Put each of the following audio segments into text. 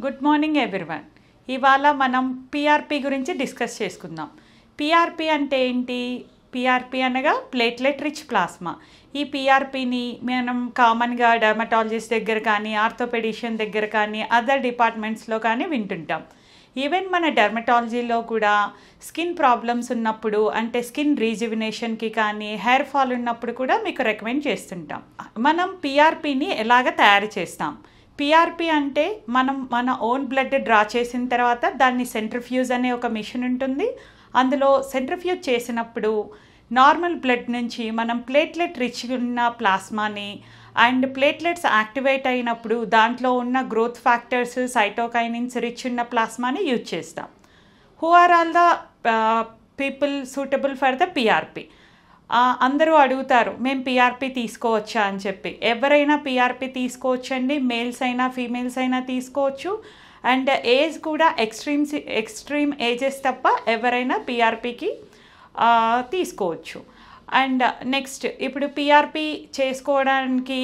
Good morning everyone. ఇవాళ మనం PRP గురించి డిస్కస్ చేసుకుందాం. పిఆర్పి అంటే ఏంటి? పిఆర్పి అనగా ప్లేట్లెట్ రిచ్ ప్లాస్మా. ఈ పిఆర్పిని మనం కామన్గా డర్మటాలజిస్ట్ దగ్గర కానీ, ఆర్థోపెడిషియన్ దగ్గర కానీ, అదర్ డిపార్ట్మెంట్స్లో కానీ వింటుంటాం. ఈవెన్ మన డర్మటాలజీలో కూడా స్కిన్ ప్రాబ్లమ్స్ ఉన్నప్పుడు, అంటే స్కిన్ రీజువినేషన్కి కానీ, హెయిర్ ఫాల్ ఉన్నప్పుడు కూడా మీకు రికమెండ్ చేస్తుంటాం. మనం పిఆర్పిని ఎలాగ తయారు చేస్తాం? పిఆర్పి అంటే మనం మన ఓన్ బ్లడ్ డ్రా చేసిన తర్వాత దాన్ని సెంట్రిఫ్యూజ్ అనే ఒక మిషన్ ఉంటుంది. అందులో సెంట్రిఫ్యూజ్ చేసినప్పుడు నార్మల్ బ్లడ్ నుంచి మనం ప్లేట్లెట్ రిచ్ ఉన్న ప్లాస్మాని అండ్ ప్లేట్లెట్స్ యాక్టివేట్ అయినప్పుడు దాంట్లో ఉన్న గ్రోత్ ఫ్యాక్టర్స్, సైటోకైనిన్స్ రిచ్ ఉన్న ప్లాస్మాని యూజ్ చేస్తాం. Who are all the people suitable for the PRP? అందరూ అడుగుతారు, మేము పిఆర్పి తీసుకోవచ్చా అని చెప్పి. ఎవరైనా పిఆర్పి తీసుకోవచ్చండి. మేల్స్ అయినా ఫీమేల్స్ అయినా తీసుకోవచ్చు. అండ్ ఏజ్ కూడా ఎక్స్ట్రీమ్ ఏజెస్ తప్ప ఎవరైనా పిఆర్పికి తీసుకోవచ్చు. అండ్ నెక్స్ట్, ఇప్పుడు పిఆర్పి చేసుకోవడానికి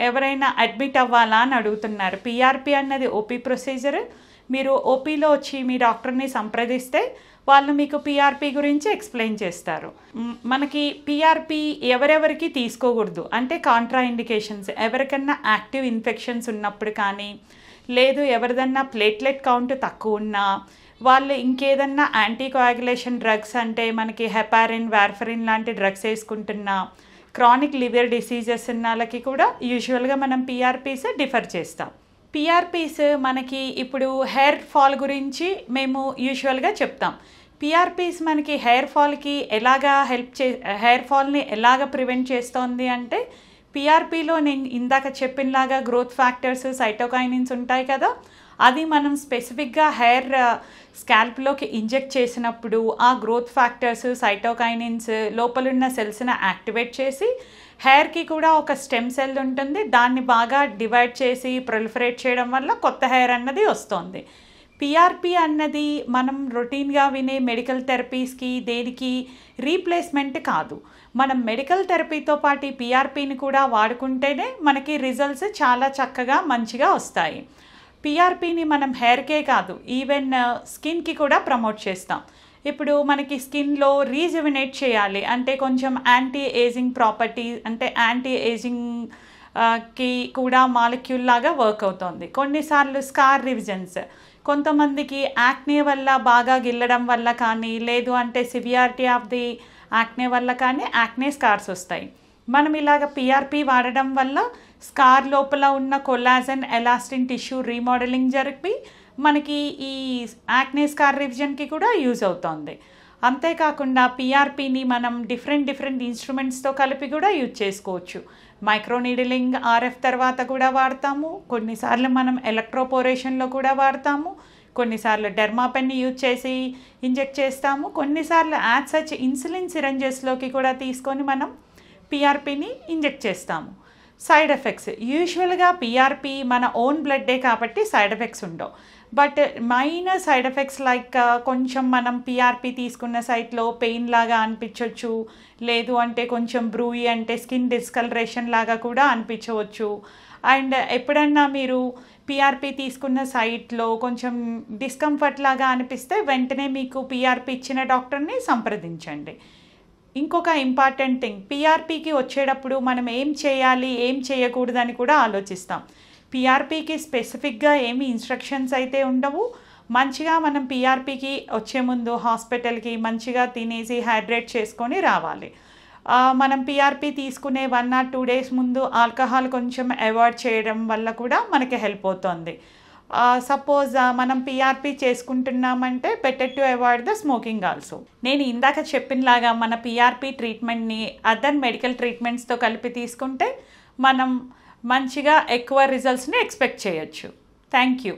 ఎవరైనా అడ్మిట్ అవ్వాలా అని అడుగుతున్నారు. పిఆర్పి అన్నది ఓపీ ప్రొసీజర్. మీరు ఓపీలో వచ్చి మీ డాక్టర్ని సంప్రదిస్తే వాళ్ళు మీకు పిఆర్పి గురించి ఎక్స్ప్లెయిన్ చేస్తారు. మనకి పిఆర్పి ఎవరెవరికి తీసుకోకూడదు అంటే కాంట్రా ఇండికేషన్స్, ఎవరికన్నా యాక్టివ్ ఇన్ఫెక్షన్స్ ఉన్నప్పుడు కానీ, లేదు ఎవరిదన్నా ప్లేట్లెట్ కౌంట్ తక్కువ ఉన్నా, వాళ్ళు ఇంకేదన్నా యాంటీకోయాగులేషన్ డ్రగ్స్ అంటే మనకి హెపారిన్, వార్ఫరిన్ లాంటి డ్రగ్స్ వేసుకుంటున్నా, క్రానిక్ లివర్ డిసీజెస్ ఉన్న వాళ్ళకి కూడా యూజువల్గా మనం పిఆర్పీస్ డిఫర్ చేస్తాం. పిఆర్పీస్ మనకి ఇప్పుడు హెయిర్ ఫాల్ గురించి మేము యూజువల్గా చెప్తాం. పిఆర్పీస్ మనకి హెయిర్ ఫాల్కి ఎలాగా హెయిర్ ఫాల్ని ఎలాగ ప్రివెంట్ చేస్తోంది అంటే, పిఆర్పీలో నేను ఇందాక చెప్పినలాగా గ్రోత్ ఫ్యాక్టర్స్, సైటోకైనిన్స్ ఉంటాయి కదా, అది మనం స్పెసిఫిక్గా హెయిర్ స్కాల్ప్లోకి ఇంజెక్ట్ చేసినప్పుడు ఆ గ్రోత్ ఫ్యాక్టర్స్, సైటోకైనిన్స్ లోపలున్న సెల్స్ని యాక్టివేట్ చేసి హెయిర్కి కూడా ఒక స్టెమ్ సెల్ ఉంటుంది, దాన్ని బాగా డివైడ్ చేసి ప్రొలిఫరేట్ చేయడం వల్ల కొత్త హెయిర్ అన్నది వస్తుంది. పిఆర్పి అన్నది మనం రొటీన్గా వినే మెడికల్ థెరపీస్కి దేనికి రీప్లేస్మెంట్ కాదు. మనం మెడికల్ థెరపీతో పాటు పిఆర్పిని కూడా వాడుకుంటేనే మనకి రిజల్ట్స్ చాలా చక్కగా మంచిగా వస్తాయి. పిఆర్పిని మనం హెయిర్కే కాదు, ఈవెన్ స్కిన్కి కూడా ప్రమోట్ చేస్తాం. ఇప్పుడు మనకి స్కిన్లో రీజువినేట్ చేయాలి అంటే కొంచెం యాంటీ ఏజింగ్ ప్రాపర్టీ, అంటే యాంటీ ఏజింగ్కి కూడా మాలిక్యూల్ లాగా వర్క్ అవుతుంది. కొన్నిసార్లు స్కార్ రివిజన్స్, కొంతమందికి యాక్నే వల్ల బాగా గిల్లడం వల్ల కానీ, లేదు అంటే సివియారిటీ ఆఫ్ ది యాక్నే వల్ల కానీ యాక్నే స్కార్స్ వస్తాయి. మనం ఇలాగ పిఆర్పి వాడడం వల్ల స్కార్ లోపల ఉన్న కొల్లాజన్, ఎలాస్టిన్ టిష్యూ రీమోడలింగ్ జరిపి మనకి ఈ యాక్నే స్కార్ రివిజన్కి కూడా యూజ్ అవుతుంది. అంతేకాకుండా పిఆర్పిని మనం డిఫరెంట్ ఇన్స్ట్రుమెంట్స్తో కలిపి కూడా యూజ్ చేసుకోవచ్చు. మైక్రోనీడిలింగ్, ఆర్ఎఫ్ తర్వాత కూడా వాడతాము. కొన్నిసార్లు మనం ఎలక్ట్రోపోరేషన్లో కూడా వాడతాము. కొన్నిసార్లు డెర్మాపెన్ని యూజ్ చేసి ఇంజెక్ట్ చేస్తాము. కొన్నిసార్లు యాజ్ సచ్ ఇన్సులిన్ సిరంజెస్లోకి కూడా తీసుకొని మనం పిఆర్పిని ఇంజెక్ట్ చేస్తాము. సైడ్ ఎఫెక్ట్స్, యూజువల్గా పిఆర్పి మన ఓన్ బ్లడ్డే కాబట్టి సైడ్ ఎఫెక్ట్స్ ఉండవు. But minor side effects like కొంచెం మనం పిఆర్పి తీసుకున్న సైట్లో పెయిన్ లాగా అనిపించవచ్చు, లేదు అంటే కొంచెం బ్రూయి అంటే స్కిన్ డిస్కలరేషన్ లాగా కూడా అనిపించవచ్చు. అండ్ ఎప్పుడన్నా మీరు పిఆర్పి తీసుకున్న సైట్లో కొంచెం డిస్కంఫర్ట్ లాగా అనిపిస్తే వెంటనే మీకు పిఆర్పి ఇచ్చిన డాక్టర్ని సంప్రదించండి. ఇంకొక ఇంపార్టెంట్ థింగ్, పిఆర్పికి వచ్చేటప్పుడు మనం ఏం చేయాలి, ఏం చేయకూడదని కూడా ఆలోచిస్తాం. పిఆర్పికి స్పెసిఫిక్గా ఏమి ఇన్స్ట్రక్షన్స్ అయితే ఉండవు. మంచిగా మనం పిఆర్పికి వచ్చే ముందు హాస్పిటల్కి మంచిగా తినేసి హైడ్రేట్ చేసుకొని రావాలి. మనం పిఆర్పి తీసుకునే 1 or 2 days ముందు ఆల్కహాల్ కొంచెం అవాయిడ్ చేయడం వల్ల కూడా మనకి హెల్ప్ అవుతుంది. సపోజ్ మనం పిఆర్పి చేసుకుంటున్నామంటే better to avoid the smoking also. నేను ఇందాక చెప్పినలాగా మన పిఆర్పి ట్రీట్మెంట్ని అదర్ మెడికల్ ట్రీట్మెంట్స్తో కలిపి తీసుకుంటే మనం మంచిగా ఎక్కువ రిజల్ట్స్ని ఎక్స్పెక్ట్ చేయొచ్చు. Thank you.